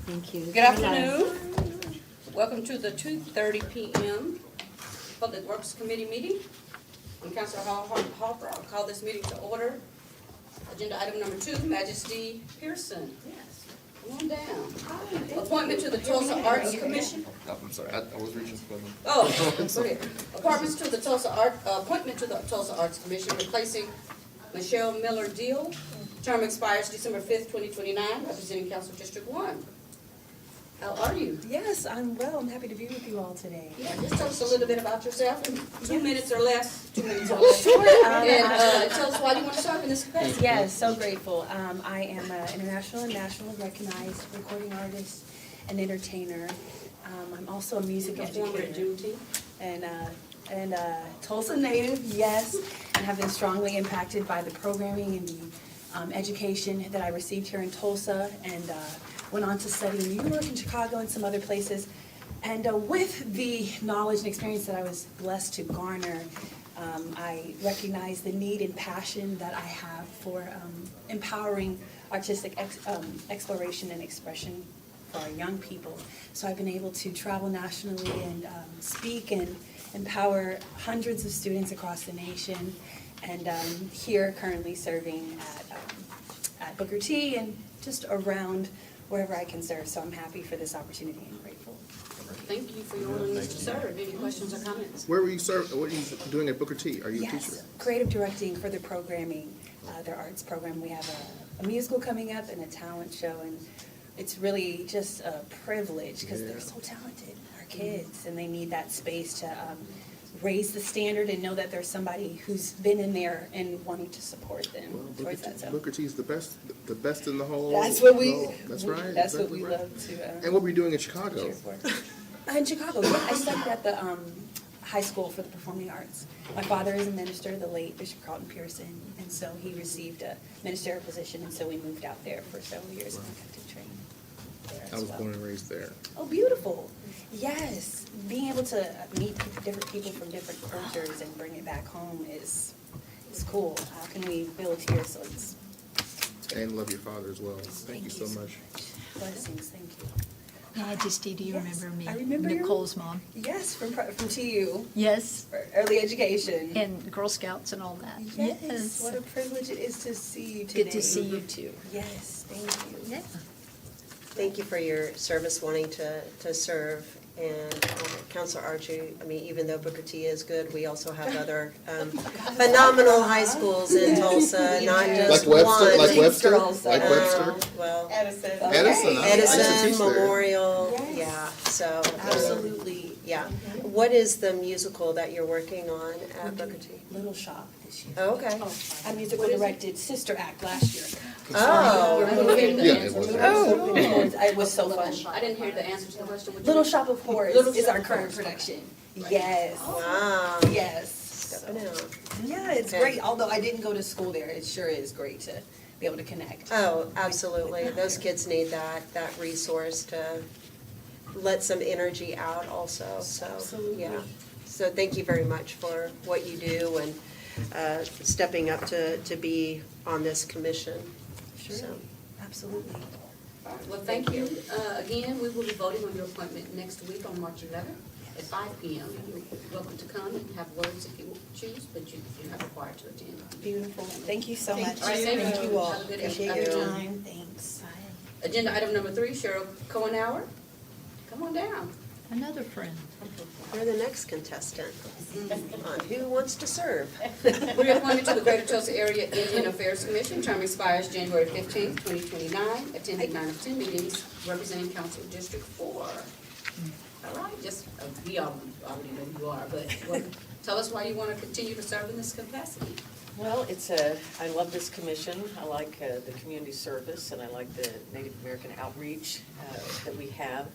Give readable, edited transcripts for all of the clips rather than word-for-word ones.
Thank you. Good afternoon. Welcome to the 2:30 p.m. Public Works Committee meeting. I'm Councilor Harper. I'll call this meeting to order. Agenda item number 2, Majesty Pearson. Yes. Come on down. Appointment to the Tulsa Arts Commission. Oh, I'm sorry, I was reaching for them. Oh, go ahead. Appointment to the Tulsa Arts Commission, replacing Michelle Miller Deal. Term expires December 5th, 2029, representing Council District 1. How are you? Yes, I'm well. I'm happy to be with you all today. Yeah, just tell us a little bit about yourself in 2 minutes or less. 2 minutes or less. Sure. And tell us why you want to serve in this capacity. Yes, so grateful. I am an international and national recognized recording artist and entertainer. I'm also a music Performer at educator. Juneteenth. And Tulsa native, yes, and have been strongly impacted by the programming and the education that I received here in Tulsa, and went on to study in New York and Chicago and some other places. And with the knowledge and experience that I was blessed to garner, I recognize the need and passion that I have for empowering artistic exploration and expression for our young people. So I've been able to travel nationally and speak and empower hundreds of students across the nation, and here currently serving at Booker T and just around wherever I can serve. So I'm happy for this opportunity and grateful. Thank you for your willingness to serve. Any questions or comments? Where were you serving, what are you doing at Booker T? Are you a teacher? Yes, creative directing for their programming, their arts program. We have a musical coming up and a talent show, and it's really just a privilege because they're so talented, our kids, and they need that space to raise the standard and know that there's somebody who's been in there and wanting to support them towards that. So Booker T is the best in the whole. that's what we. That's right. That's exactly what we right. love to. And what were you doing in Chicago? cheer for. In Chicago, yeah, I studied at the high school for the performing arts. My father is a minister, the late Bishop Carlton Pearson, and so he received a ministerial position, and so we moved out there for several years and I got to train there as I was well. born and raised there. Oh, beautiful. Yes. Being able to meet different people from different cultures and bring it back home is cool. How can we build here so it's And love your father as well. Thank you so much. blessings. Thank you. Majesty, do you Yes, remember me? I remember you. Nicole's mom. Yes, from TU, Yes, for early education. and Girl Scouts and all that. Yes, what a privilege it is to see you today. Good to see you too. Yes, thank you. Yeah. Thank you for your service, wanting to serve. And Councilor Archie, I mean, even though Booker T is good, we also have other phenomenal high schools in Tulsa, not just Like Webster, one. like Webster, Girls, like Webster. Well, Edison. Edison, I used to Edison, teach there. Memorial, Yes. yeah, so. Absolutely. Yeah. What is the musical that you're working on at Booker T? Little Shop this year. Oh, okay. I musical directed Sister Act last year. Oh. I didn't hear the Yeah, answer it was. to the Oh. question. It was so fun. I didn't hear the answer to the question. Would you- Little Shop of Horrors Little is Shop our of current Horrors. production. Yes. Wow. Yes. Stepping out. Yeah, it's Okay. great. Although I didn't go to school there, it sure is great to be able to connect. Oh, absolutely. Those kids need that resource to let some energy out also, so, Absolutely. yeah. So thank you very much for what you do and stepping up to be on this commission. Sure. So, Absolutely. All right, well, thank you. Again, we will be voting on your appointment next week on March 11th at 5 p.m. You're welcome to come and have words if you choose, but you're not required to attend. Beautiful. Thank you so much. All right, thank you. all. Have a good Appreciate your afternoon. time. Thanks. Agenda item number 3, Cheryl Cohenauer. Come on down. Another friend. you're the next contestant on Who Wants to Serve? Reappointment to the Greater Tulsa Area Indian Affairs Commission. Term expires January 15th, 2029. Attended 9 of 10 meetings representing Council District 4. All right, just, we already know who you are, but tell us why you want to continue to serve in this capacity. Well, I love this commission. I like the community service, and I like the Native American outreach that we have.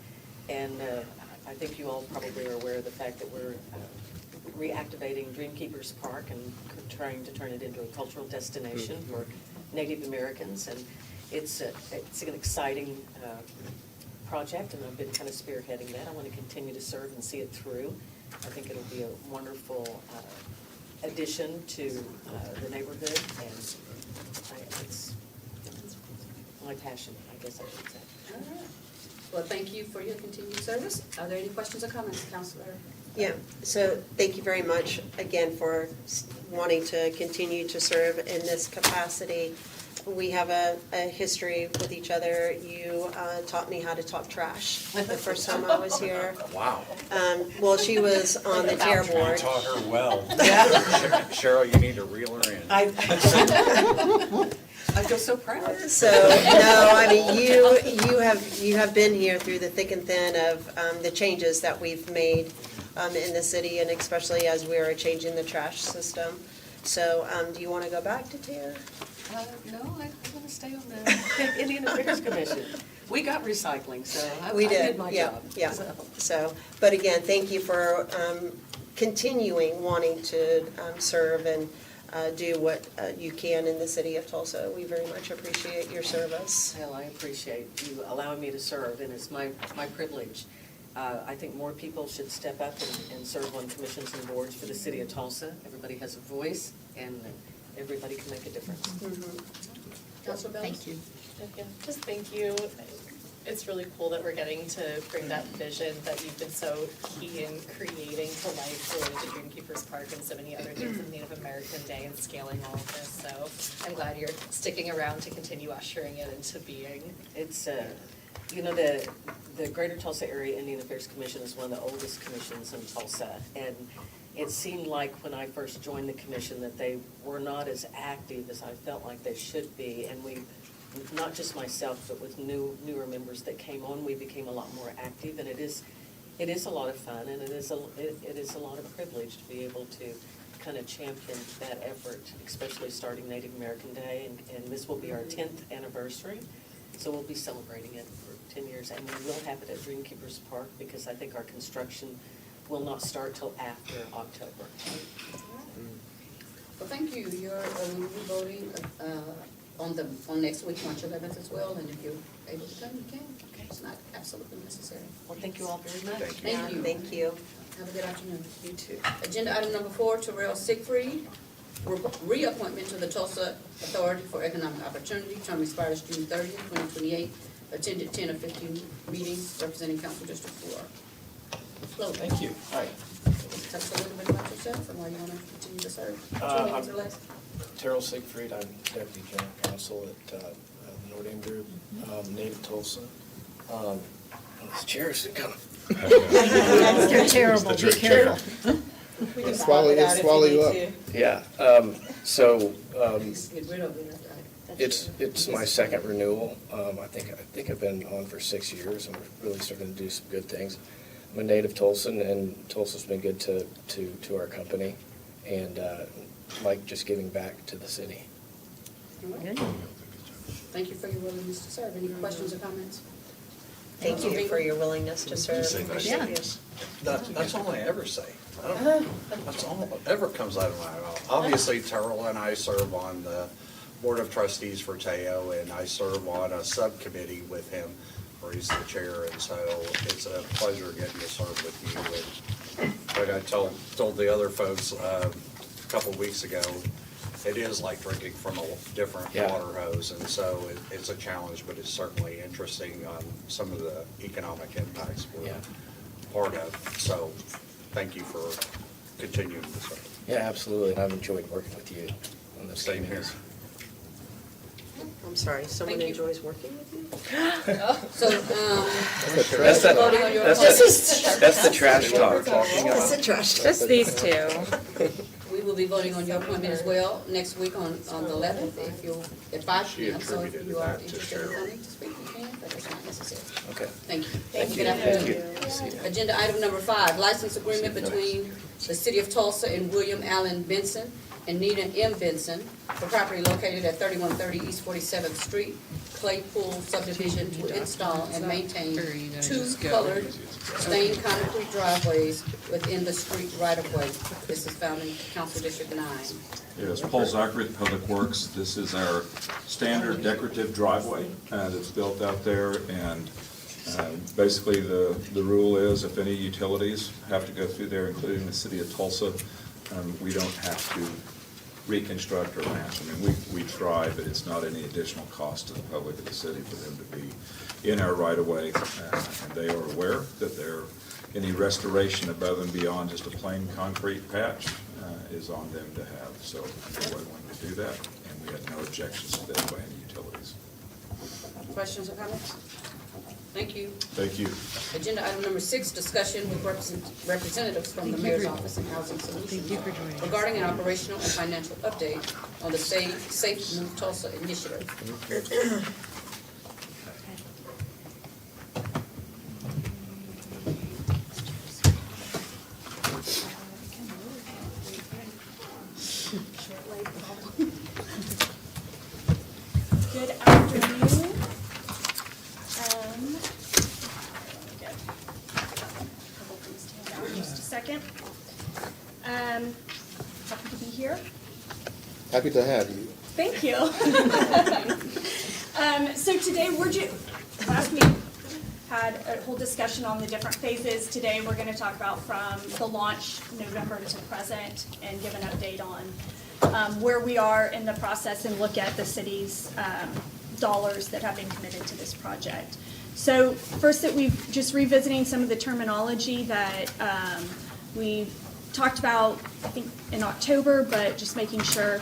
And I think you all probably are aware of the fact that we're reactivating Dreamkeepers Park and trying to turn it into a cultural destination for Native Americans. And it's an exciting project, and I've been kind of spearheading that. I want to continue to serve and see it through. I think it'll be a wonderful addition to the neighborhood, and it's my passion, I guess I should say. All right. Well, thank you for your continued service. Are there any questions or comments, Counselor? Yeah, so thank you very much again for wanting to continue to serve in this capacity. We have a history with each other. You taught me how to talk trash the first time I was here. Wow. Well, she was on the chair You board. taught her well. Cheryl, you need to reel her in. I feel so proud. So, no, I mean, you have been here through the thick and thin of the changes that we've made in the city, and especially as we are changing the trash system. So, do you want to go back to Tara? No, I want to stay on the Indian Affairs Commission. We got recycling, so I We did my yeah, job. Yeah, So, so, but again, thank you for continuing wanting to serve and do what you can in the city of Tulsa. We very much appreciate your service. Well, I appreciate you allowing me to serve, and it's my privilege. I think more people should step up and serve on commissions and boards for the city of Tulsa. Everybody has a voice, and everybody can make a difference. Counselor Bellis? Thank you. Yeah, just thank you. It's really cool that we're getting to bring that vision that you've been so key in creating to life related to Dreamkeepers Park and so many other things in Native American Day and scaling all of this. So I'm glad you're sticking around to continue ushering it into being. It's, the Greater Tulsa Area Indian Affairs Commission is one of the oldest commissions in Tulsa. And it seemed like when I first joined the commission that they were not as active as I felt like they should be. And we, not just myself, but with newer members that came on, we became a lot more active. And it is a lot of fun, and it is a lot of privilege to be able to kind of champion that effort, especially starting Native American Day. And this will be our 10th anniversary. So we'll be celebrating it for 10 years, and we will have it at Dreamkeepers Park because I think our construction will not start till after October. Well, thank you. You're will be voting on next week, March 11th as well, and if you're able to come, you can. It's not absolutely necessary. Well, thank you all very much. Thank you. Thank you. Have a good afternoon. You too. Agenda item number 4, Terrell Siegfried, reappointment to the Tulsa Authority for Economic Opportunity, term expires June 30th, 2028. Attended 10 of 15 meetings representing Council District 4. Hello. Thank you. Hi. Tell us a little bit about yourself and why you want to continue to serve. 2 minutes or less. Terrell Siegfried, I'm Deputy General Counsel at the Nordam Group, native Tulsa. This chair is kind of. You're terrible, be careful. It'll swallow you up. Yeah, so Get rid of it. it's my second renewal. I think I've been on for 6 years, and we're really starting to do some good things. I'm a native Tulsan, and Tulsa's been good to our company, and like just giving back to the city. Good. Thank you for your willingness to serve. Any questions or comments? Thank you for your willingness to serve. Say nice Yeah. things. That's all I ever say. That's all that ever comes out of my mouth. Obviously, Terrell and I serve on the Board of Trustees for Teo, and I serve on a subcommittee with him where he's the chair, and so it's a pleasure getting to serve with you. And like I told the other folks a couple weeks ago, it is like drinking from a different water hose, and so it's a challenge, but it's certainly interesting on some of the economic impacts we're part of. So thank you for continuing to serve. Yeah, absolutely, and I've enjoyed working with you on this. Same here. I'm sorry, someone Thank you. enjoys working with you? So, That's voting on your that's the trash talk. That's a trash. Just these two. We will be voting on your appointment as well next week on the 11th, if you, at 5 She p.m. So if attributed you are that to interested in Cheryl. coming to speak, you can, but it's not necessary. Okay. Thank you. Thank Good you. afternoon. Thank you. Agenda item number 5, license agreement between the City of Tulsa and William Allen Benson and Nina M. Benson for property located at 3130 East 47th Street, Claypool subdivision, to install and maintain 2 colored stained concrete driveways within the street right-of-way. This is found in Council District 9. Yes, Paul Zachary, Public Works. This is our standard decorative driveway that's built out there, and basically the rule is if any utilities have to go through there, including the city of Tulsa, we don't have to reconstruct or match. I mean, we try, but it's not any additional cost to the public of the city for them to be in our right-of-way. And they are aware that any restoration above and beyond just a plain concrete patch is on them to have. So they wanted to do that, and we had no objections to that by any utilities. Questions or comments? Thank you. Thank you. Agenda item number 6, discussion with representatives from the Mayor's Office and Housing Solutions regarding an operational and financial update on the Safe Move Tulsa initiative. Good afternoon. Couple things to hand out in just a second. Happy to be here. Happy to have you. Thank you. So today last week had a whole discussion on the different phases. Today we're going to talk about from the launch November to present and give an update on where we are in the process and look at the city's dollars that have been committed to this project. So first, that we've just revisiting some of the terminology that we talked about, I think, in October, but just making sure,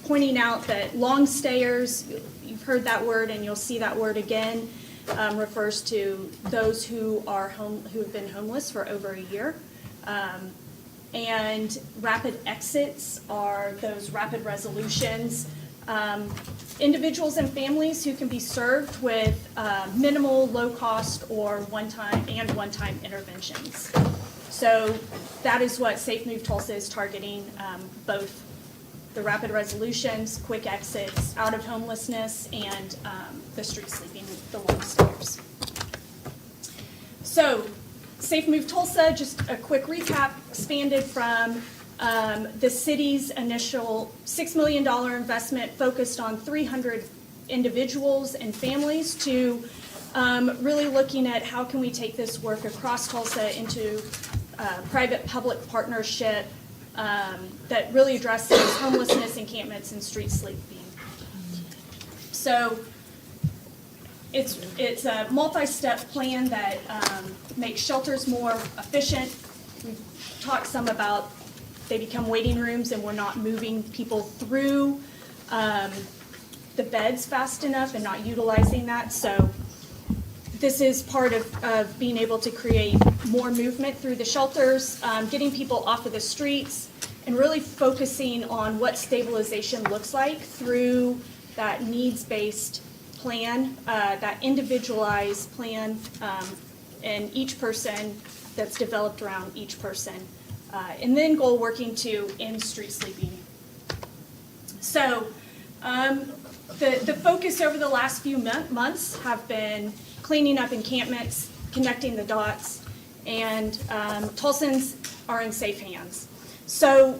pointing out that long stayers, you've heard that word and you'll see that word again, refers to those who have been homeless for over a year. And rapid exits are those rapid resolutions, individuals and families who can be served with minimal, low-cost, or one-time interventions. So that is what Safe Move Tulsa is targeting, both the rapid resolutions, quick exits out of homelessness, and the street sleeping, the long stayers. So Safe Move Tulsa, just a quick recap, expanded from the city's initial $6 million investment focused on 300 individuals and families to really looking at how can we take this work across Tulsa into private-public partnership that really addresses homelessness, encampments, and street sleeping. So it's a multi-step plan that makes shelters more efficient. We've talked some about they become waiting rooms and we're not moving people through the beds fast enough and not utilizing that. So this is part of being able to create more movement through the shelters, getting people off of the streets, and really focusing on what stabilization looks like through that needs-based plan, that individualized plan, and each person that's developed around each person. And then goal working to end street sleeping. So the focus over the last few months have been cleaning up encampments, connecting the dots, and Tulsans are in safe hands. So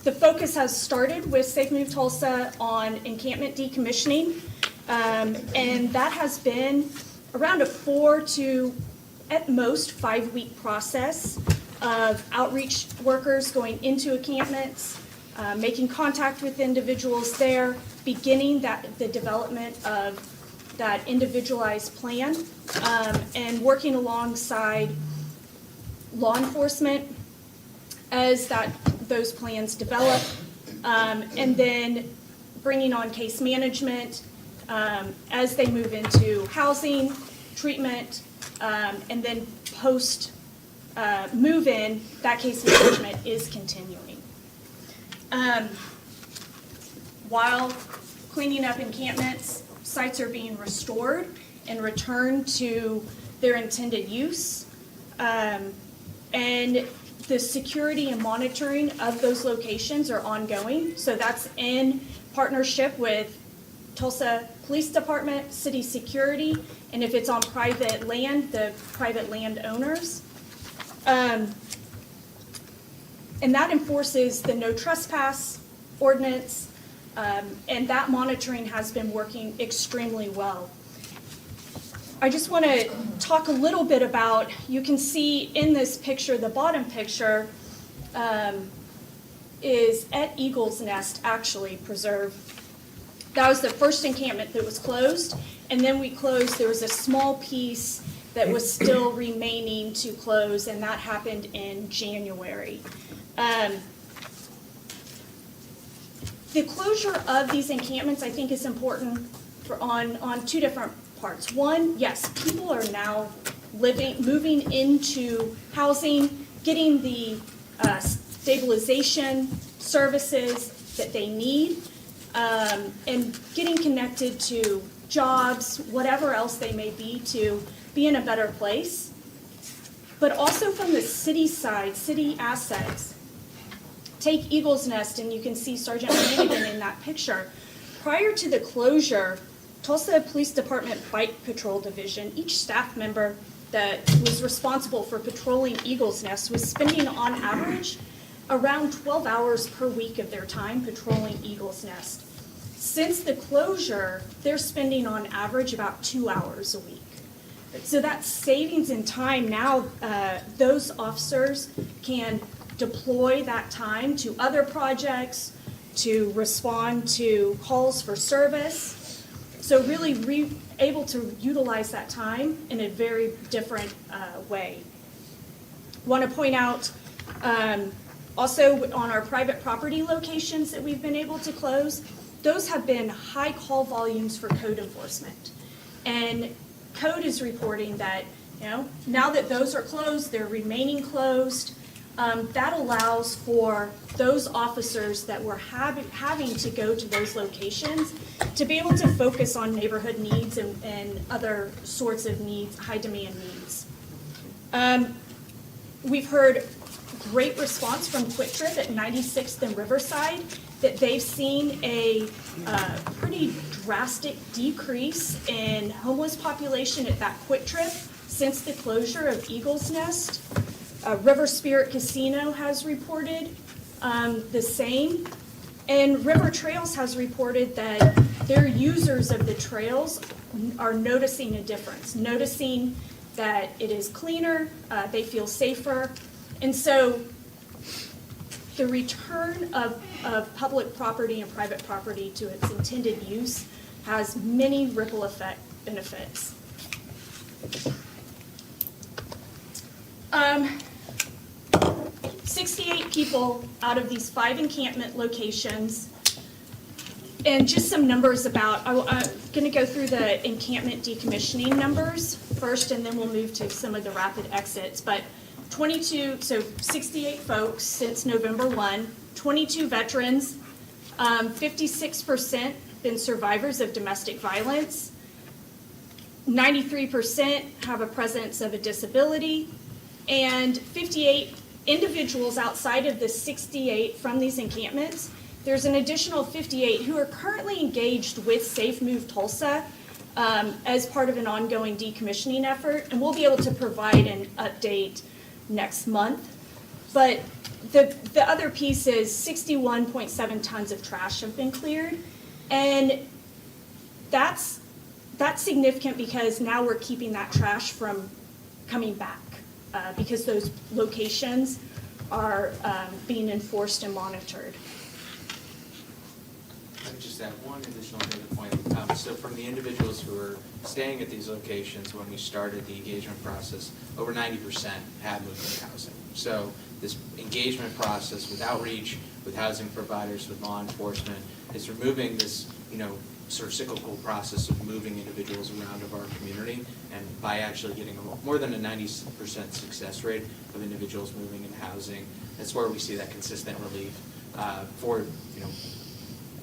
the focus has started with Safe Move Tulsa on encampment decommissioning, and that has been around a 4 to at most 5 week process of outreach workers going into encampments, making contact with individuals there, beginning the development of that individualized plan, and working alongside law enforcement as those plans develop, and then bringing on case management as they move into housing, treatment, and then post move-in, that case management is continuing. While cleaning up encampments, sites are being restored and returned to their intended use. And the security and monitoring of those locations are ongoing. So that's in partnership with Tulsa Police Department, city security, and if it's on private land, the private landowners. And that enforces the no trespass ordinance, and that monitoring has been working extremely well. I just want to talk a little bit about, you can see in this picture, the bottom picture, is at Eagle's Nest, actually, Preserve. That was the first encampment that was closed, and then we closed, there was a small piece that was still remaining to close, and that happened in January. The closure of these encampments, I think, is important on two different parts. One, yes, people are now moving into housing, getting the stabilization services that they need, and getting connected to jobs, whatever else they may be, to be in a better place. But also from the city side, city assets. Take Eagle's Nest, and you can see Sergeant Flanagan in that picture. Prior to the closure, Tulsa Police Department Bike Patrol Division, each staff member that was responsible for patrolling Eagle's Nest was spending on average around 12 hours per week of their time patrolling Eagle's Nest. Since the closure, they're spending on average about 2 hours a week. So that savings in time now, those officers can deploy that time to other projects, to respond to calls for service. So really able to utilize that time in a very different way. Want to point out also on our private property locations that we've been able to close, those have been high call volumes for code enforcement. And code is reporting that, now that those are closed, they're remaining closed. That allows for those officers that were having to go to those locations to be able to focus on neighborhood needs and other sorts of needs, high demand needs. We've heard great response from Quick Trip at 96th and Riverside that they've seen a pretty drastic decrease in homeless population at that Quick Trip since the closure of Eagle's Nest. River Spirit Casino has reported the same, and River Trails has reported that their users of the trails are noticing a difference, noticing that it is cleaner, they feel safer, and so the return of public property and private property to its intended use has many ripple effect benefits. 68 people out of these 5 encampment locations, and just some numbers about, I'm going to go through the encampment decommissioning numbers first, and then we'll move to some of the rapid exits. But 68 folks since November 1, 22 veterans, 56% been survivors of domestic violence, 93% have a presence of a disability, and 58 individuals outside of the 68 from these encampments. There's an additional 58 who are currently engaged with Safe Move Tulsa as part of an ongoing decommissioning effort, and we'll be able to provide an update next month. But the other piece is 61.7 tons of trash have been cleared, and that's significant because now we're keeping that trash from coming back because those locations are being enforced and monitored. I would just add one additional data point. So from the individuals who are staying at these locations when we started the engagement process, over 90% have moved into housing. So this engagement process with outreach, with housing providers, with law enforcement, is removing this, sort of cyclical process of moving individuals around of our community, and by actually getting more than a 90% success rate of individuals moving into housing, that's where we see that consistent relief for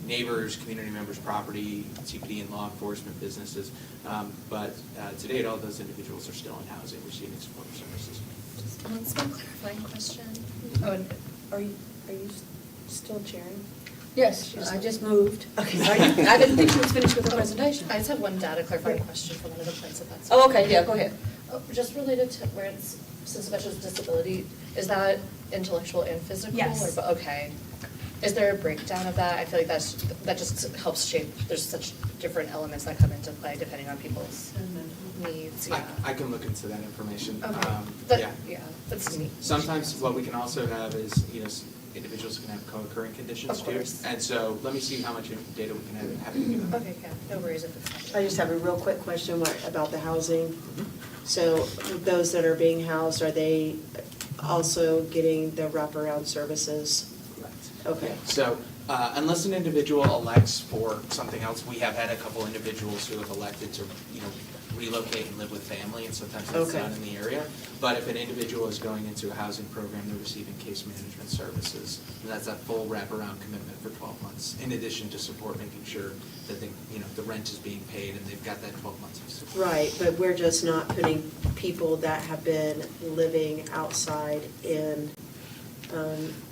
neighbors, community members, property, CPD and law enforcement businesses. But to date, all those individuals are still in housing, receiving support services. Just one small clarifying question. Oh, and are you still chairing? Yes, I just moved. Okay, I didn't think she was finished with her presentation. I just have one data clarifying question for one of the points, if that's Oh, okay, yeah, go ahead. Just related to where it's, since the veteran's disability, is that intellectual and physical? Yes. Okay. Is there a breakdown of that? I feel like that just helps shape, there's such different elements that come into play depending on people's needs, yeah. I can look into that information. Okay. Yeah. Yeah, that's neat. Sometimes what we can also have is, individuals can have co-occurring conditions Of too. course. And so let me see how much data we can have, happy to give them. Okay, yeah, no worries at this time. I just have a real quick question about the housing. So those that are being housed, are they also getting the wraparound services? Okay. So unless an individual elects for something else, we have had a couple individuals who have elected to, relocate and live with family, and sometimes that's Okay. not in the area. But if an individual is going into a housing program, they're receiving case management services. And that's a full wraparound commitment for 12 months, in addition to support, making sure that the rent is being paid and they've got that 12 months of support. Right, but we're just not putting people that have been living outside in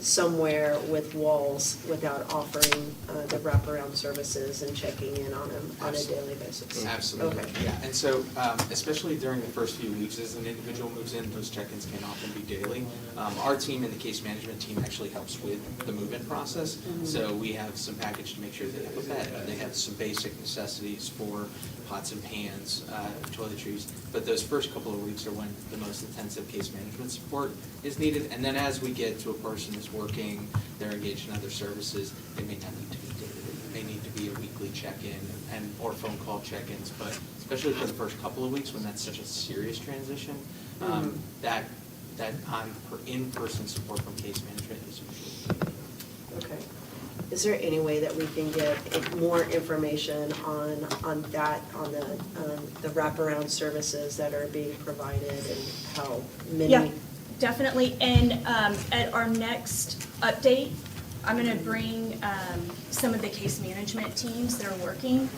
somewhere with walls without offering the wraparound services and checking in on them on a daily basis. Absolutely, Okay. yeah. And so, especially during the first few weeks, as an individual moves in, those check-ins can often be daily. Our team and the case management team actually helps with the move-in process. So we have some package to make sure they have a bed, they have some basic necessities for pots and pans, toiletries. But those first couple of weeks are when the most intensive case management support is needed. And then as we get to a person who's working, they're engaged in other services, they may not need to be daily. It may need to be a weekly check-in or phone call check-ins. But especially for the first couple of weeks when that's such a serious transition, that in-person support from case management is usually. Okay. Is there any way that we can get more information on the wraparound services that are being provided and how many? Yeah, definitely. And at our next update, I'm going to bring some of the case management teams that are working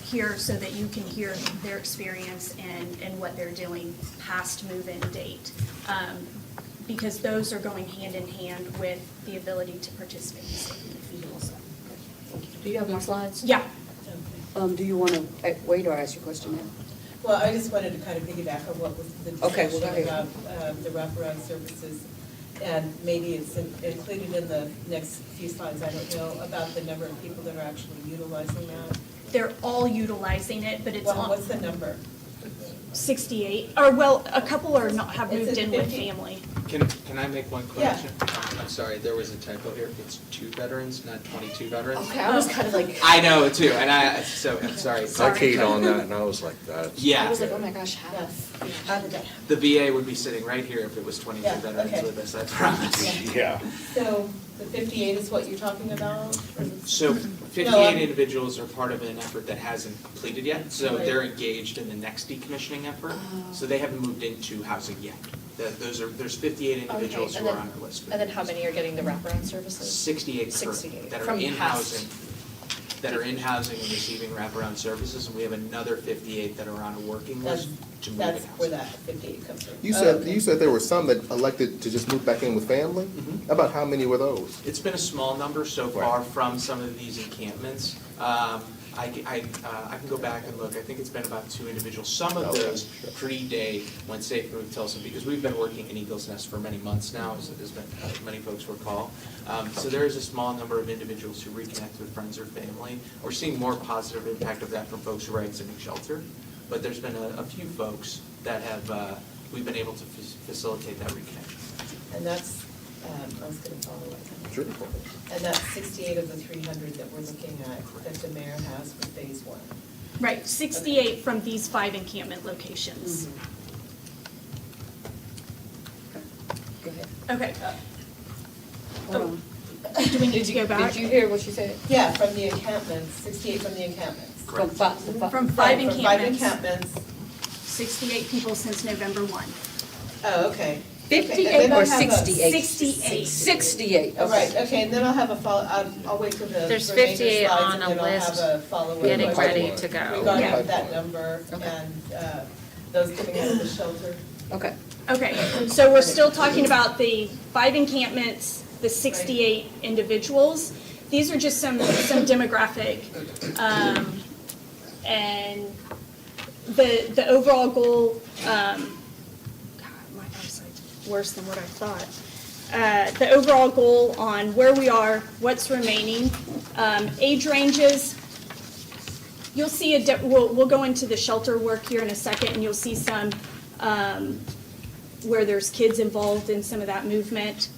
here so that you can hear their experience and what they're doing past move-in date. Because those are going hand in hand with the ability to participate in safety feed also. Do you have more slides? Yeah. Do you want to wait or ask your question now? Well, I just wanted to kind of piggyback on what was the Okay, well, go discussion ahead. about the wraparound services. And maybe it's included in the next few slides, I don't know, about the number of people that are actually utilizing that. They're all utilizing it, but it's Well, on what's the number? 68, or well, a couple are not, have It's moved at in with 50. family. Can I make one Yeah. correction? I'm sorry, there was a typo here. It's 2 veterans, not 22 veterans. Okay, I was kind of like, I know too, and I'm sorry. I keyed on that and I was like, that's. Yeah. I was like, oh my gosh, half. How did that? The VA would be sitting right here if it was 22 Yeah, veterans okay. with us, I promise. Yeah. So the 58 is what you're talking about? So No, 58 individuals are part of an effort that hasn't completed yet, so Right. they're engaged in the next decommissioning effort. So they haven't moved into housing yet. There's 58 individuals Okay, who and are then- on our list. And then how many are getting the wraparound services? 68 68 that are from in past. housing, that are in housing and receiving wraparound services, and we have another 58 that are on a working list to move in That's where housing. that 58 comes from. You Oh, said, okay. you said there were some that elected to just move back in with family? Mhm. About how many were those? It's been a small number so far from some of these encampments. I can go back and look, I think it's been about 2 individuals. Some of Okay, those sure. predate when Safe Move Tulsa, because we've been working in Eagles Nest for many months now, as many folks recall. So there is a small number of individuals who reconnect with friends or family. We're seeing more positive impact of that from folks who are exiting shelter, but there's been a few folks that we've been able to facilitate that reconnection. And that's, I was going to follow up. Sure. And that's 68 of the 300 that we're looking at, that the mayor has for phase 1. Right, 68 from these 5 encampment locations. Go ahead. Okay, Hold on. do we need to go back? Did you hear what she said? Yeah, from the encampments, 68 from the encampments. From five, From 5 Right, from 5 encampments, encampments. 68 people since November 1. Oh, okay. 58 Okay, and then or I have a- 68? 68. 68, Oh, right, okay. okay, and then I'll have a follow, I'll wait till the There's remainder 58 slides, on and a then I'll have list a follow-up getting question ready to go. regarding Yeah. that number Okay. and those coming out of the shelter. Okay. Okay, so we're still talking about the 5 encampments, the 68 individuals. These are just some demographic, and the overall goal, God, my eyesight's worse than what I thought. The overall goal on where we are, what's remaining, age ranges. You'll see we'll go into the shelter work here in a second, and you'll see some where there's kids involved in some of that movement.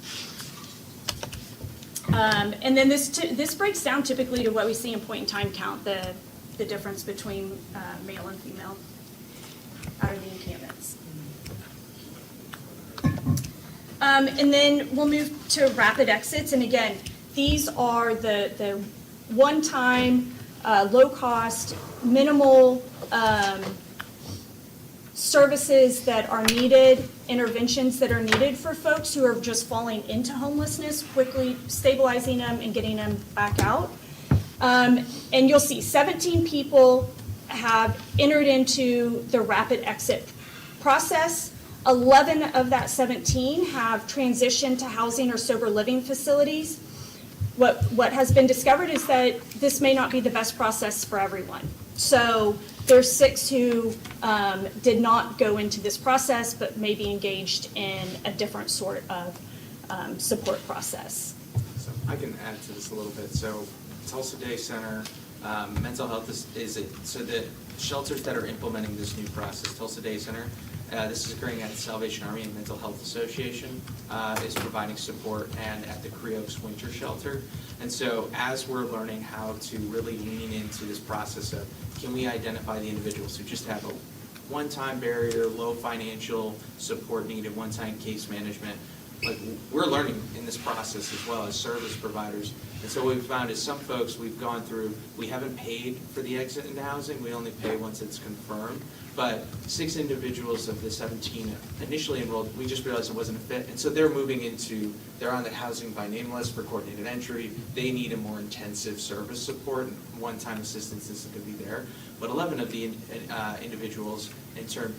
And then this breaks down typically to what we see in point in time count, the difference between male and female out of the encampments. And then we'll move to rapid exits. And again, these are the one-time, low-cost, minimal services that are needed, interventions that are needed for folks who are just falling into homelessness, quickly stabilizing them and getting them back out. And you'll see 17 people have entered into the rapid exit process. 11 of that 17 have transitioned to housing or sober living facilities. What has been discovered is that this may not be the best process for everyone. So there's 6 who did not go into this process, but may be engaged in a different sort of support process. So I can add to this a little bit. So Tulsa Day Center, mental health is so the shelters that are implementing this new process, Tulsa Day Center, this is occurring at the Salvation Army and Mental Health Association, is providing support, and at the Creoaks Winter Shelter. And so as we're learning how to really lean into this process of, can we identify the individuals who just have a one-time barrier, low financial support needed, one-time case management, like we're learning in this process as well as service providers. And so what we've found is some folks we've gone through, we haven't paid for the exit into housing, we only pay once it's confirmed. But 6 individuals of the 17 initially enrolled, we just realized it wasn't a fit. And so they're moving into, they're on the housing by name list for coordinated entry. They need a more intensive service support, and one-time assistance isn't going to be there. But 11 of the individuals,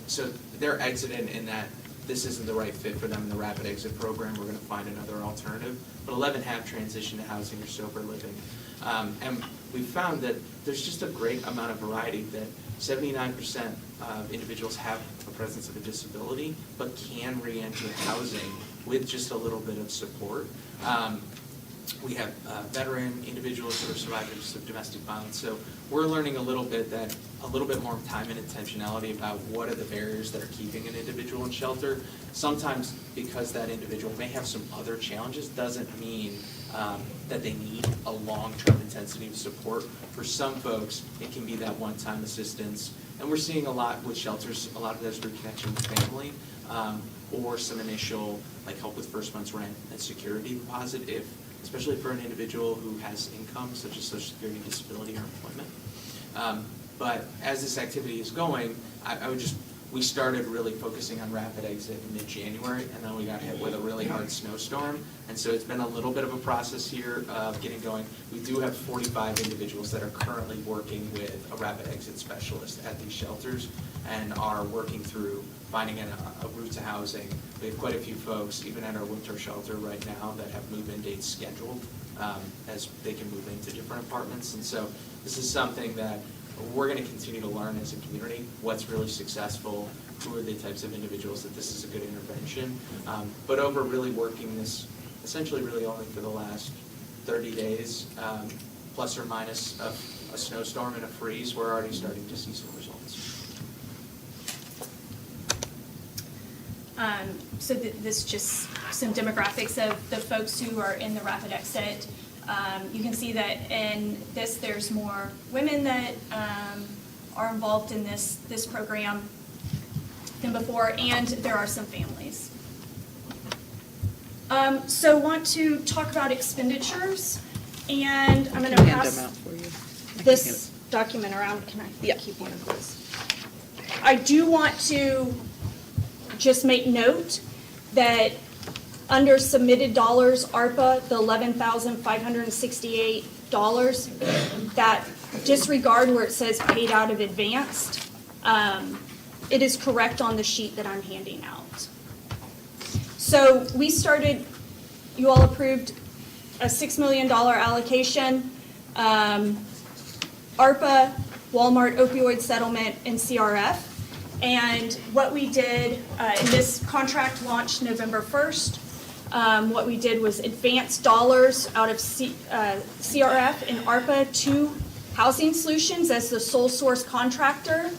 so they're exited in that this isn't the right fit for them in the rapid exit program. We're going to find another alternative. But 11 have transitioned to housing or sober living. And we found that there's just a great amount of variety, that 79% of individuals have a presence of a disability, but can re-enter housing with just a little bit of support. We have veteran individuals who are survivors of domestic violence. So we're learning a little bit more time and intentionality about what are the barriers that are keeping an individual in shelter. Sometimes because that individual may have some other challenges doesn't mean that they need a long-term intensity of support. For some folks, it can be that one-time assistance. And we're seeing a lot with shelters, a lot of those reconnection with family, or some initial like help with first month's rent and security deposit, especially for an individual who has income such as Social Security, disability, or employment. But as this activity is going, we started really focusing on rapid exit in mid-January, and then we got hit with a really hard snowstorm. And so it's been a little bit of a process here of getting going. We do have 45 individuals that are currently working with a rapid exit specialist at these shelters and are working through finding a route to housing. We have quite a few folks, even at our winter shelter right now, that have move-in dates scheduled as they can move into different apartments. And so this is something that we're going to continue to learn as a community, what's really successful, who are the types of individuals that this is a good intervention. But over really working this, essentially really only for the last 30 days, plus or minus a snowstorm and a freeze, we're already starting to see some results. So this is just some demographics of the folks who are in the rapid exit. You can see that in this, there's more women that are involved in this program than before, and there are some families. So want to talk about expenditures, and I'm going to pass this document around. Can I keep one of those? I do want to just make note that under submitted dollars, ARPA, the $11,568, that disregard where it says paid out of advanced, it is correct on the sheet that I'm handing out. So we started, you all approved a $6 million allocation, ARPA, Walmart opioid settlement, and CRF. And what we did, and this contract launched November 1st, what we did was advance dollars out of CRF and ARPA to Housing Solutions as the sole source contractor,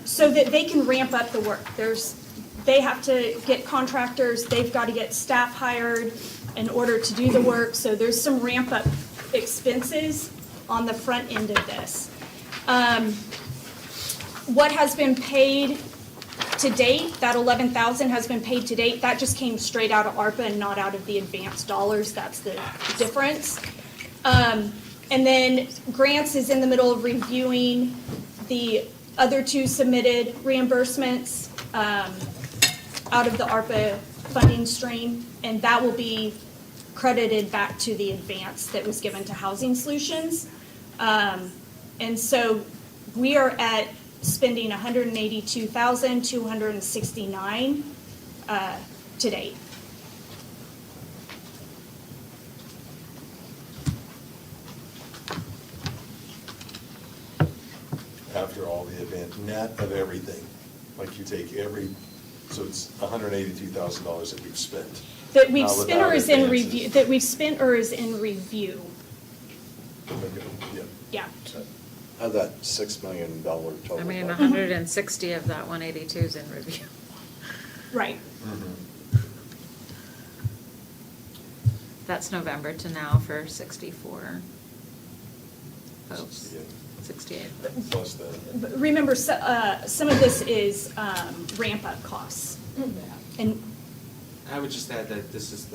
so that they can ramp up the work. They have to get contractors, they've got to get staff hired, in order to do the work, so there's some ramp-up expenses on the front end of this. What has been paid to date, that 11,000 has been paid to date, that just came straight out of ARPA and not out of the advanced dollars, that's the difference. And then grants is in the middle of reviewing the other two submitted reimbursements out of the ARPA funding stream, and that will be credited back to the advance that was given to Housing Solutions. And so we are at spending $182,269 to date. After all the event, net of everything, like you take so it's $182,000 that we've spent. That we've Not spent or without is in advances. review, that we've spent or is in review, Okay, yeah. yeah. Of that $6 million total. I mean, budget. 160 of that 182 is in review. Right. That's November to now for 64 folks. 68. Plus the. But remember, some of this is ramp-up costs. And I would just add that this is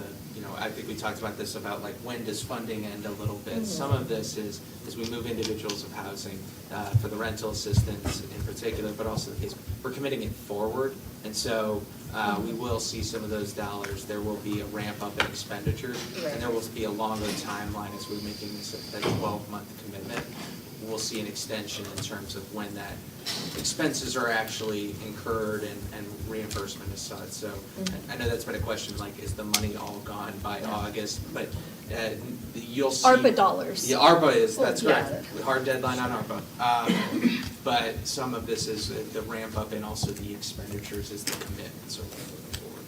I think we talked about this about like when does funding end a little bit. Some of this is as we move individuals of housing for the rental assistance in particular, but also the case, we're committing it forward. And so we will see some of those dollars. There will be a ramp up in expenditures, and there will be a longer timeline as we're making this a 12-month commitment. We'll see an extension in terms of when that expenses are actually incurred and reimbursement is sought. So I know that's been a question, like, is the money all gone by August? But you'll see. ARPA dollars. Yeah, ARPA is, that's Yeah. correct. Hard deadline on ARPA. But some of this is the ramp up and also the expenditures is the commitment, so we're moving forward.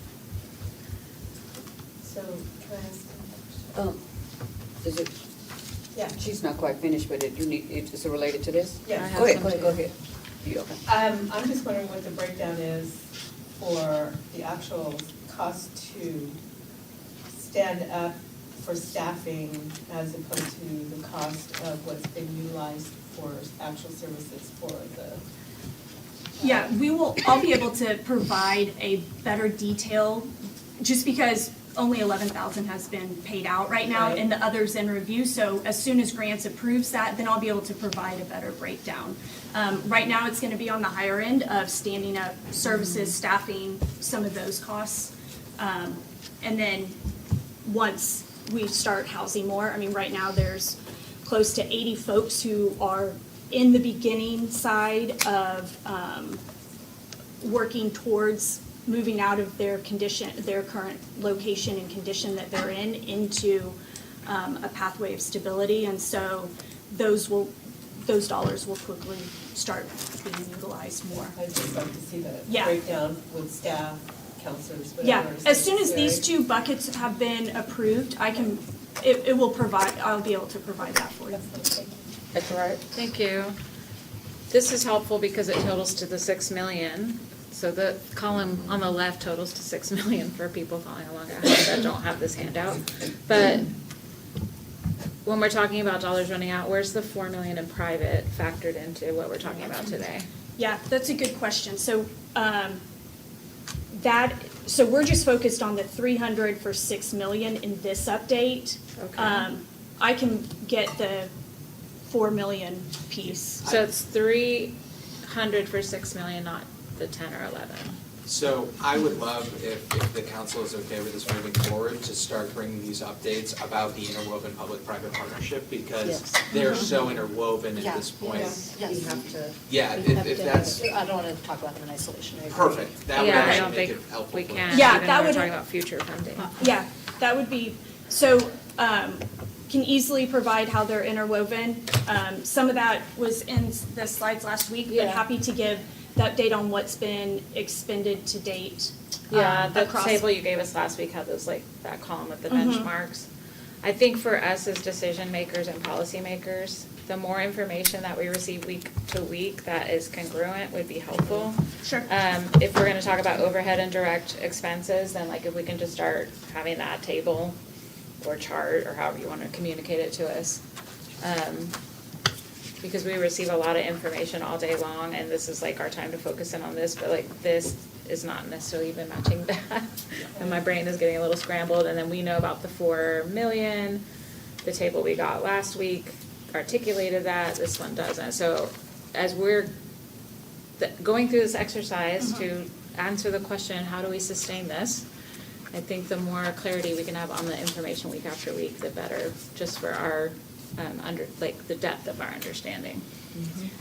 So, can I ask? Is it, Yeah. she's not quite finished, but is it related to this? Yeah. Go ahead. You okay? I'm just wondering what the breakdown is for the actual cost to stand up for staffing as opposed to the cost of what's been utilized for actual services for the. yeah, I'll be able to provide a better detail, just because only 11,000 has been paid out right now, Right. and the others in review. So as soon as Grants approves that, then I'll be able to provide a better breakdown. Right now, it's going to be on the higher end of standing up services, staffing, some of those costs. And then once we start housing more, I mean, right now there's close to 80 folks who are in the beginning side of working towards moving out of their current location and condition that they're in into a pathway of stability. And so those dollars will quickly start being utilized more. I'd just like to see the Yeah. breakdown with staff, counselors, Yeah, whatever. is as soon as these necessary. 2 buckets have been approved, I'll be able to provide that for you. That's all right. Thank you. This is helpful because it totals to the 6 million. So the column on the left totals to 6 million for people following along at home that don't have this handout. But when we're talking about dollars running out, where's the 4 million in private factored into what we're talking about today? Yeah, that's a good question. So so we're just focused on the 300 for 6 million in this update. Okay. I can get the 4 million piece. So it's 300 for 6 million, not the 10 or 11. So I would love if the council is okay with us moving forward to start bringing these updates about the interwoven public-private partnership, because Yes. they're so interwoven at Yeah. this point. Yes. We have to. Yeah, We have if to- that's I don't want to talk about them in isolation. I agree. perfect, that would Yeah, I actually don't make think it helpful. we for can, us. Yeah, even that when we're would- talking about future funding. Yeah, that would be, so can easily provide how they're interwoven. Some of that was in the slides last week, but Yeah. happy to give the update on what's been expended to date. Yeah, the across- table you gave us last week had those, like, that column with the Mhm. benchmarks. I think for us as decision makers and policymakers, the more information that we receive week to week that is congruent would be helpful. Sure. If we're gonna talk about overhead and direct expenses, then like if we can just start having that table or chart, or however you want to communicate it to us. Because we receive a lot of information all day long, and this is like our time to focus in on this, but like this is not necessarily even matching that. And my brain is getting a little scrambled, and then we know about the 4 million, the table we got last week articulated that, this one doesn't. So as we're going through this exercise to answer the question, how do we sustain this? I think the more clarity we can have on the information week after week, the better, just for our, the depth of our understanding.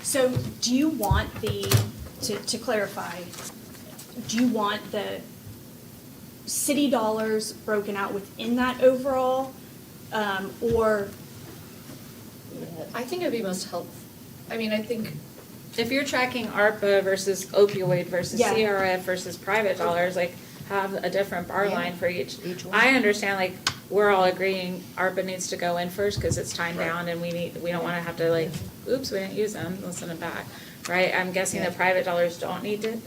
So do you want to clarify, do you want the city dollars broken out within that overall, or? I think it'd be most helpful, I mean, I think, If you're tracking ARPA versus opioid versus Yeah. CRF versus private dollars, like, have a different bar Yeah. line for each. Each one. I understand, like, we're all agreeing ARPA needs to go in first, because it's time bound, and we don't wanna have to like, oops, we didn't use them, let's send them back, right? I'm guessing the private dollars don't need to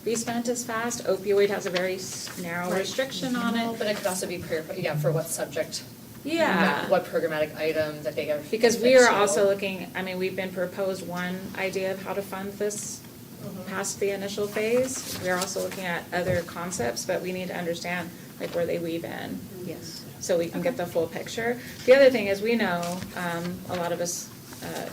be spent as fast. Opioid has a very narrow Right. restriction on it. but it could also be for what subject. Yeah. What programmatic item that they have. Because we are also looking, I mean, we've been proposed one idea of how to fund this past the initial phase. We are also looking at other concepts, but we need to understand like where they weave in, Yes. so we can get the full picture. The other thing is, we know, a lot of us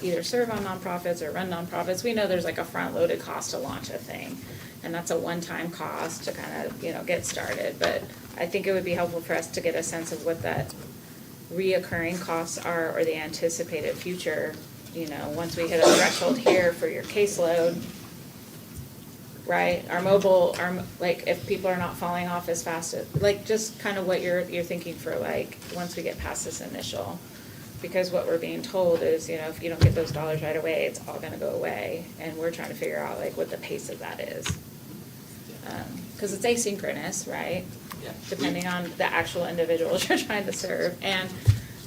either serve on nonprofits or run nonprofits, we know there's like a front-loaded cost to launch a thing. And that's a one-time cost to kind of, get started. But I think it would be helpful for us to get a sense of what that reoccurring costs are, or the anticipated future, once we hit a threshold here for your caseload, right? Like, if people are not falling off as fast, like, just kind of what you're thinking for, like, once we get past this initial. Because what we're being told is, if you don't get those dollars right away, it's all gonna go away. And we're trying to figure out, like, what the pace of that is. Because it's asynchronous, right? Yeah. Depending on the actual individuals you're trying to serve, and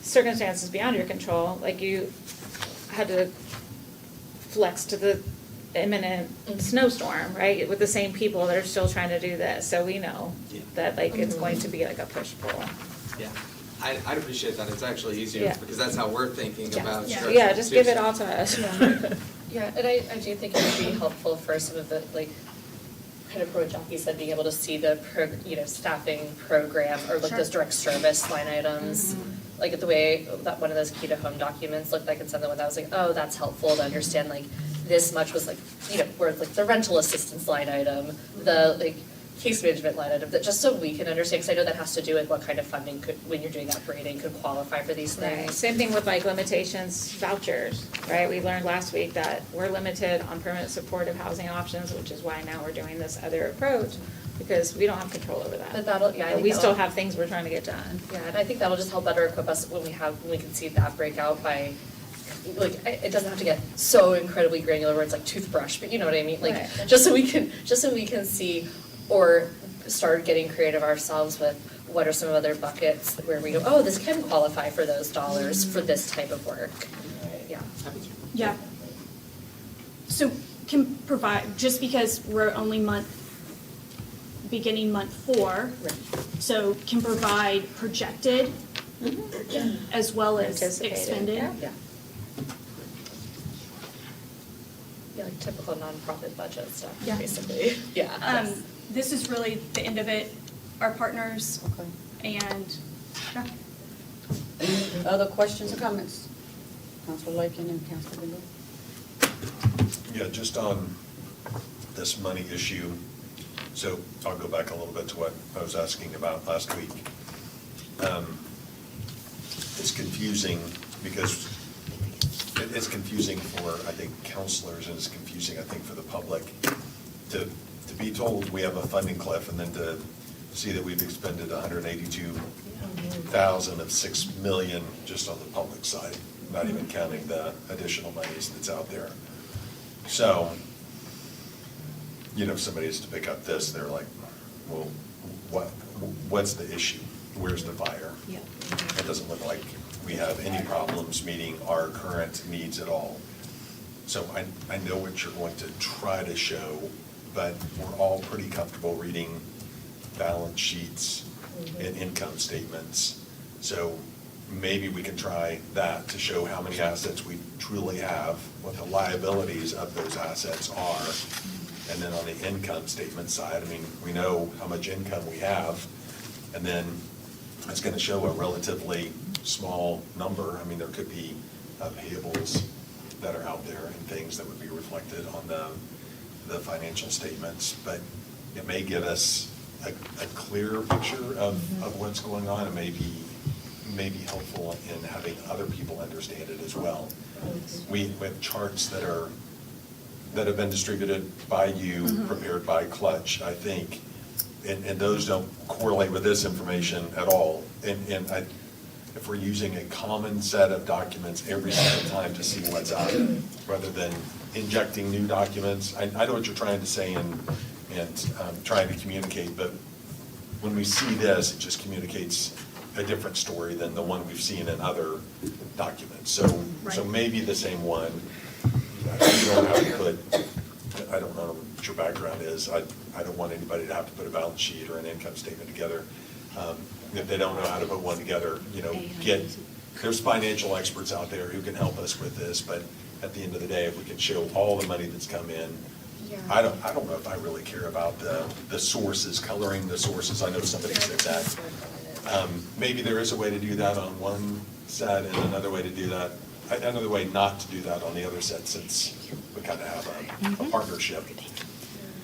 circumstances beyond your control, like you had to flex to the imminent snowstorm, right, with the same people that are still trying to do this, so we know that like it's going to be like a push-pull. Yeah, I'd appreciate that, it's actually easier, Yeah. because that's how we're thinking about structure. Yeah, just give it all to us. Yeah, and I do think it would be helpful for some of the, like, kind of what Jackie said, being able to see the staffing program, or like those direct service line items. Like the way that one of those key to home documents looked like, and something that I was like, oh, that's helpful to understand, like, this much was like, where like the rental assistance line item, the like case management line item, that just so we can understand, because I know that has to do with what kind of funding could, when you're doing upgrading, could qualify for these Right, things. same thing with like limitations vouchers, right? We learned last week that we're limited on permanent supportive housing options, which is why now we're doing this other approach, because we don't have control over that. But that'll, yeah, I But think we still that'll- have things we're trying to get done. Yeah, and I think that'll just help better equip us when we can see that breakout by, like, it doesn't have to get so incredibly granular where it's like toothbrush, but you know what I mean? Like, Right. just so we can see, or start getting creative ourselves with what are some other buckets where we go, oh, this can qualify for those dollars for this type of work. Yeah. Yeah. So can provide, just because we're only beginning month 4, so can provide projected as well as Anticipated, expended. Yeah. Yeah, like typical nonprofit budget stuff, Yeah. basically. Yeah. This is really the end of it, our partners, and, yeah. Other questions or comments? Councilor Lakin and Councilor Bindle? Yeah, just on this money issue, so I'll go back a little bit to what I was asking about last week. It's confusing because it's confusing for, I think, counselors, and it's confusing, I think, for the public to be told we have a funding cliff, and then to see that we've expended 182,000 of 6 million just on the public side, not even counting the additional monies that's out there. So, if somebody is to pick up this, they're like, well, what's the issue? Where's the fire? Yeah. It doesn't look like we have any problems meeting our current needs at all. So I know what you're going to try to show, but we're all pretty comfortable reading balance sheets and income statements. So maybe we can try that to show how many assets we truly have, what the liabilities of those assets are. And then on the income statement side, I mean, we know how much income we have, and then it's gonna show a relatively small number. I mean, there could be payables that are out there and things that would be reflected on the financial statements, but it may give us a clearer picture of what's going on, and may be helpful in having other people understand it as well. We have charts that have been distributed by you, prepared by Clutch, I think, and those don't correlate with this information at all. And if we're using a common set of documents every single time to see what's out, rather than injecting new documents, I know what you're trying to say and trying to communicate, but when we see this, it just communicates a different story than the one we've seen in other documents. So maybe the same one. You don't have to put, I don't know what your background is. I don't want anybody to have to put a balance sheet or an income statement together. If they don't know how to put one together, there's financial experts out there who can help us with this, but at the end of the day, if we can show all the money that's come in, I don't know if I really care about the sources, coloring the sources. I know somebody said that. Maybe there is a way to do that on one set and another way to do that, another way not to do that on the other set, since we kind of have a partnership.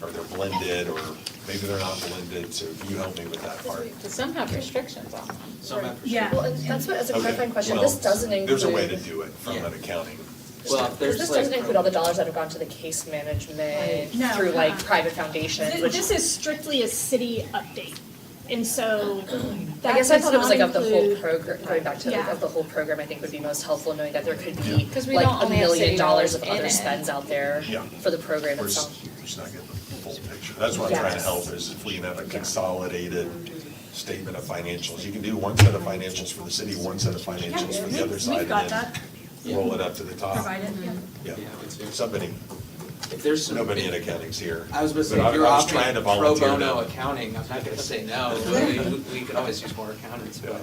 Or they're blended, or maybe they're not blended, so you help me with that part. Some have restrictions on them. Some have Yeah. Well, and that's what, as a Okay, clarifying question, well, this doesn't include. There's a way to do it from an accounting. Well, Because there's this like. doesn't include all the dollars that have gone to the case management No. through like private foundations, which. This is strictly a city update, and so that I guess I does thought it was not like of the whole include- program, going back to like Yeah. of the whole program, I think would be most helpful, knowing that there could be 'Cause we like don't $1 only have million city dollars of in other it. spends out there Yeah. for the program We're itself. just not getting the full picture. That's what I'm trying to Yes. help, is if we can have a consolidated statement of financials. You can do one set of financials for the city, one set of financials for the other side, We've got and that then roll it up to the top. provided, yeah. Yeah, Yeah, it's here. somebody, If there's some. nobody in accounting's here. I was about to say, But if you're I was trying offering to pro volunteer bono to- accounting, I'm not gonna say no. We could always use more accountants, but.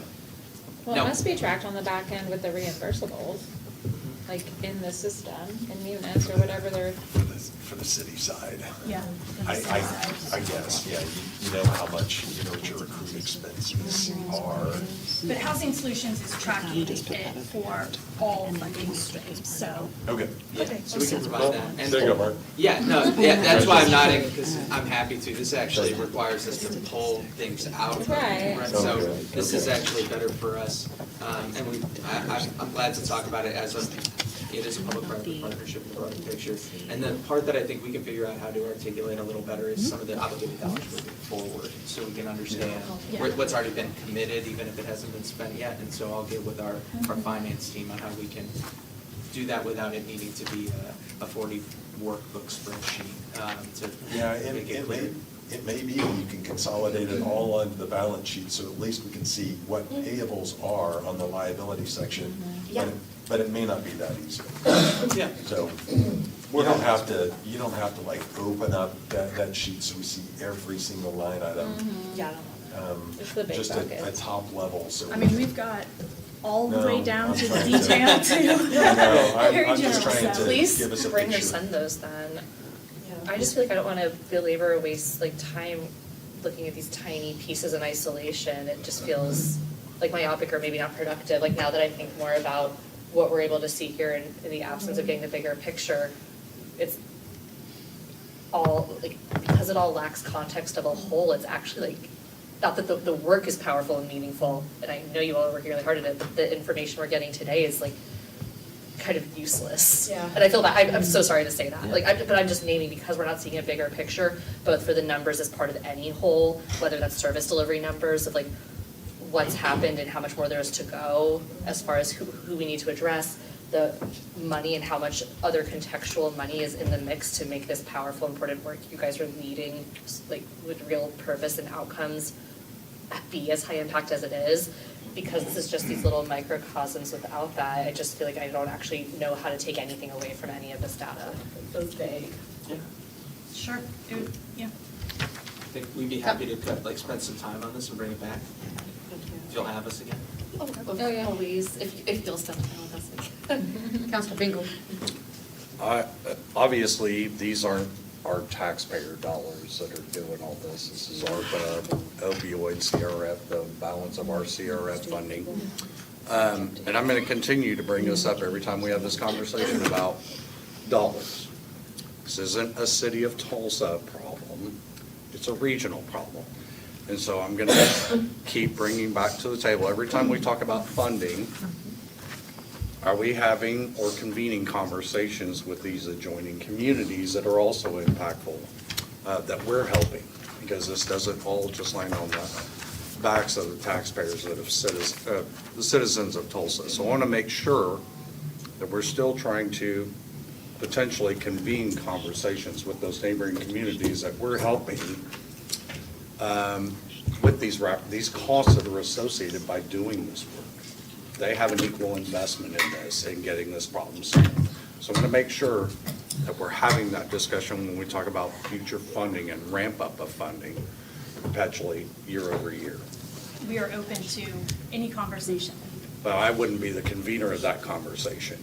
Well, No. it must be tracked on the back end with the reimbursables, like in the system, in Munis or whatever they're. For the city side. Yeah. I guess, yeah, you know how much, you know what your accrued expenses are. But Housing Solutions is tracking it for all funding streams, so. Okay. Yeah, so we can provide that. And There you go, Mark. Yeah, no, yeah, that's why I'm nodding, because I'm happy to. This actually requires us to pull things out. Right. So this is actually better for us. And I'm glad to talk about it as it is a public-private partnership in the broader picture. And the part that I think we can figure out how to articulate a little better is some of the obligated dollars moving forward, so we can understand what's already been committed, even if it hasn't been spent yet. And so I'll get with our finance team on how we can do that without it needing to be a 40 workbook spreadsheet to Yeah, and make it it clear. may be that you can consolidate it all onto the balance sheet, so at least we can see what payables are on the liability section. But it may not be that easy. Yeah. So you don't have to like open up that sheet so we see every single line item. Yeah. It's the big Just buckets. a top level, so. I mean, we've got all the way No, down I'm to the trying to- detail too. No, Very I'm just general, trying so. to Please give us a bring or picture. send those then. I just feel like I don't wanna belabor or waste like time looking at these tiny pieces in isolation. It just feels like myopic or maybe not productive, like now that I think more about what we're able to see here in the absence of getting the bigger picture, it's all, like, because it all lacks context of a whole, it's actually like, not that the work is powerful and meaningful, and I know you all are working really hard at it, but the information we're getting today is like kind of useless. Yeah. And I feel that, I'm so sorry to say that, like, but I'm just naming because we're not seeing a bigger picture, both for the numbers as part of any whole, whether that's service delivery numbers of like what's happened and how much more there is to go as far as who we need to address, the money and how much other contextual money is in the mix to make this powerful, important work you guys are leading, like with real purpose and outcomes, be as high impact as it is. Because this is just these little microcosms without that, I just feel like I don't actually know how to take anything away from any of this data. It feels vague. Sure, yeah. I think we'd be happy to spend some time on this and bring it back, if you'll have us again. Oh, yeah. Please, if you'll step down with us. Councilor Bingo. Obviously, these aren't our taxpayer dollars that are doing all this. This is ARPA, opioid, CRF, the balance of our CRF funding. And I'm going to continue to bring this up every time we have this conversation about dollars. This isn't a city of Tulsa problem. It's a regional problem. And so I'm going to keep bringing back to the table, every time we talk about funding, are we having or convening conversations with these adjoining communities that are also impactful, that we're helping? Because this doesn't all just land on the backs of the taxpayers that have the citizens of Tulsa. So I want to make sure that we're still trying to potentially convene conversations with those neighboring communities that we're helping with these costs that are associated by doing this work. They have an equal investment in this, in getting this problem solved. So I'm going to make sure that we're having that discussion when we talk about future funding and ramp up of funding perpetually year over year. We are open to any conversation. But I wouldn't be the convener of that conversation.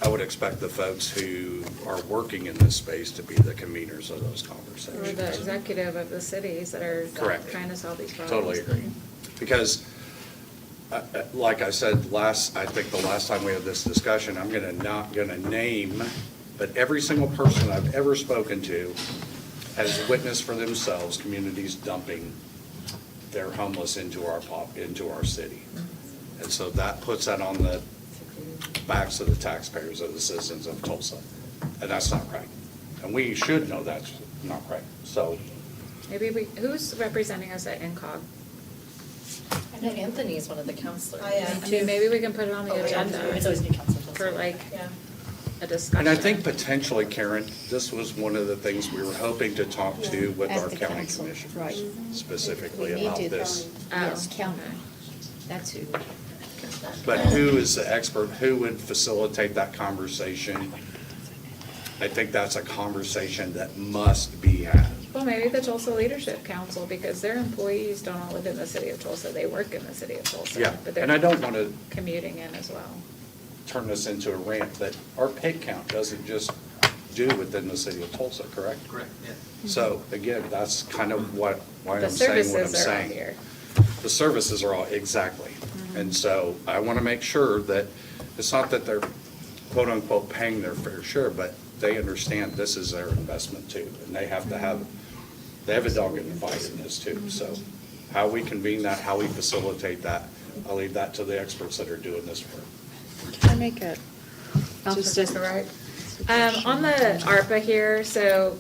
I would expect the folks who are working in this space to be the conveners of those conversations. Or the executive of the cities that are Correct. trying to solve these problems. Totally agree. Because, like I said I think the last time we had this discussion, I'm not gonna name, but every single person I've ever spoken to has witnessed for themselves communities dumping their homeless into our city. And so that puts that on the backs of the taxpayers, of the citizens of Tulsa. And that's not right. And we should know that's not right. So, Maybe who's representing us at NCOG? I know Anthony's one of the counselors. I am. Too, maybe we can put it on the agenda It's always new counselors. for like Yeah. a discussion. and I think potentially, Karen, this was one of the things we were hoping to talk to with At our the county council, commissioners. right. Specifically We need about to, this. Yes, Oh, county. okay. That's who. But who is the expert? Who would facilitate that conversation? I think that's a conversation that must be had. Well, maybe the Tulsa Leadership Council, because their employees don't all live in the city of Tulsa, they work in the city of Tulsa. Yeah, But they're and I don't want to commuting in as well. turn this into a rant, but our pig count doesn't just do within the city of Tulsa, correct? Correct, yeah. So again, that's kind of why The I'm saying what I'm services are all saying. here. The services are all, exactly. And so I want to make sure that, it's not that they're quote-unquote paying their fair share, but they understand this is their investment too. And they have to have, they have a dog in the fight in this too. So how we convene that, how we facilitate that, I'll leave that to the experts that are doing this work. Can I make it? Councilor right? On the ARPA here, so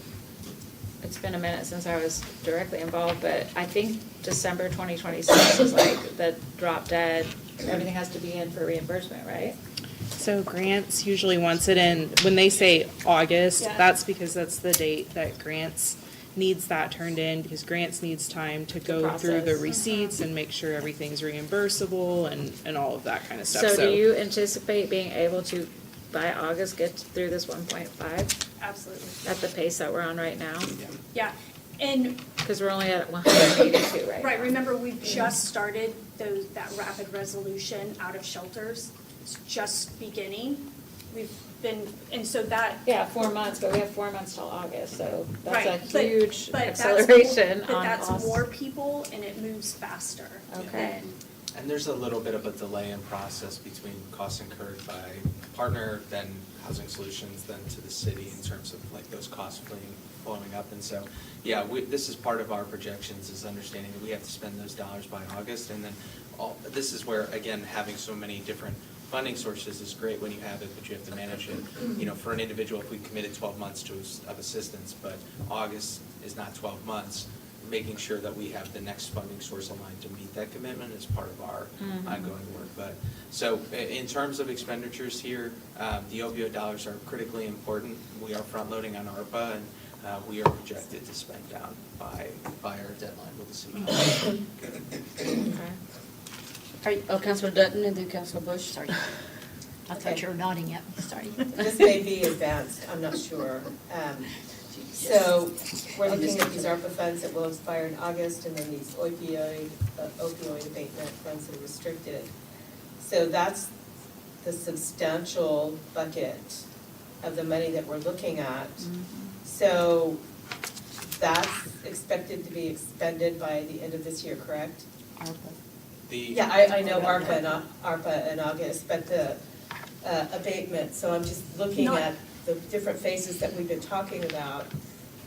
it's been a minute since I was directly involved, but I think December 2026 is like the drop dead. Everything has to be in for reimbursement, right? So grants usually wants it in, when they say August, Yeah. that's because that's the date that grants needs that turned in, because grants needs time to go through the process. receipts and make sure everything's reimbursable and all of that kind of stuff. So do you anticipate being able to, by August, get through this 1.5 Absolutely. at the pace that we're on right now? Yeah, and, Because we're only at 182 right now. right, remember, we just started that rapid resolution out of shelters. It's just beginning. We've been, and so that. Yeah, 4 months, but we have 4 months till August, so that's a Right, but- huge but that's acceleration more- But on that's costs. more people and it moves faster. Okay. than- And there's a little bit of a delay in process between costs incurred by partner, then Housing Solutions, then to the city in terms of like those costs flowing up. And so, yeah, this is part of our projections, is understanding that we have to spend those dollars by August. And then this is where, again, having so many different funding sources is great when you have it, but you have to manage it. You know, for an individual, if we committed 12 months of assistance, but August is not 12 months, making sure that we have the next funding source aligned to meet that commitment is part of our ongoing work. But so in terms of expenditures here, the opioid dollars are critically important. We are front loading on ARPA, and we are projected to spend down by our deadline with the city council. Councilor Dutton and then Councilor Bush. Sorry. I thought you were nodding at me, sorry. This may be advanced, I'm not sure. So we're looking at these ARPA funds that will expire in August, and then these opioid abatement funds that are restricted. So that's the substantial bucket of the money that we're looking at. So that's expected to be expended by the end of this year, correct? Yeah, I know ARPA in August, but the abatement, so I'm just looking Not- at the different phases that we've been talking about.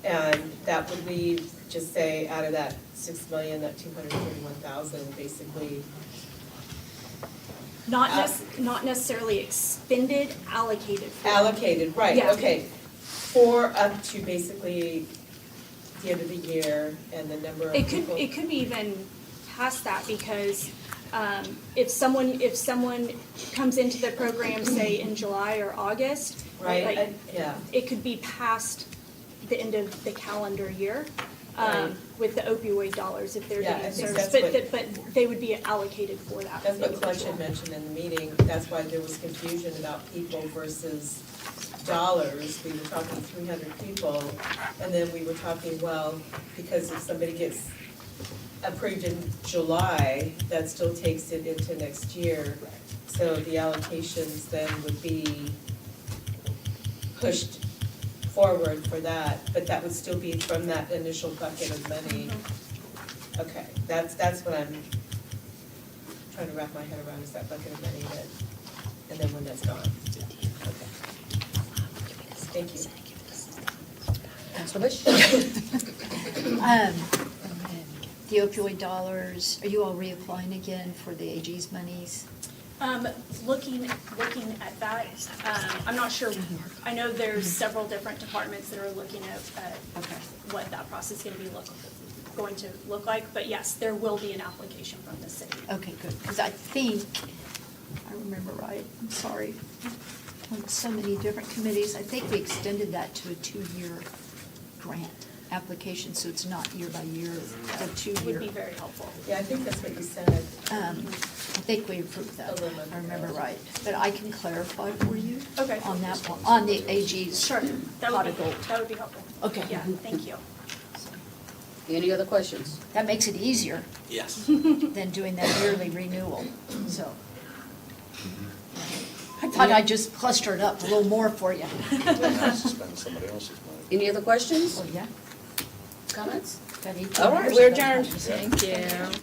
And that would leave, just say, out of that 6 million, that 231,000, basically. Not necessarily expended, allocated for. Allocated, right, Yeah. okay. For up to basically the end of the year and the number of It people. could be even past that, because if someone comes into the program, say in July or August, Right, like, yeah. it could be past the end of the calendar year, Right. with the opioid dollars, if they're Yeah, I getting think service, that's but they would be allocated for that. That's what Clutch individual. had mentioned in the meeting, that's why there was confusion about people versus dollars. We were talking 300 people, and then we were talking, well, because if somebody gets approved in July, that still takes it into next year. So the allocations then would be pushed forward for that, but that would still be from that initial bucket of money. Okay, that's what I'm trying to wrap my head around, is that bucket of money that, and then when that's gone. Okay. Thank you. Councilor Bush? The opioid dollars, are you all reapplying again for the AG's monies? Looking at that, I'm not sure, I know there's several different departments that are looking at what that process is going to look like, but yes, there will be an application from the city. Okay, good, because I think, if I remember right, I'm sorry, on so many different committees, I think we extended that to a 2-year grant application, so it's not year by year, it's a 2-year. Would be very helpful. Yeah, I think that's what you said. I think we approved that, A little if I remember right, but I can clarify for you. Okay. On that one, on the AG's Sure, that pot would of be, gold. that would be helpful. Okay. Yeah, thank you. Any other questions? That makes it easier Yes. than doing that yearly renewal, so. I thought I'd just cluster it up a little more for you. Nice to spend somebody else's money. Any other questions? Oh, yeah. Comments? All right, we're adjourned. Thank you.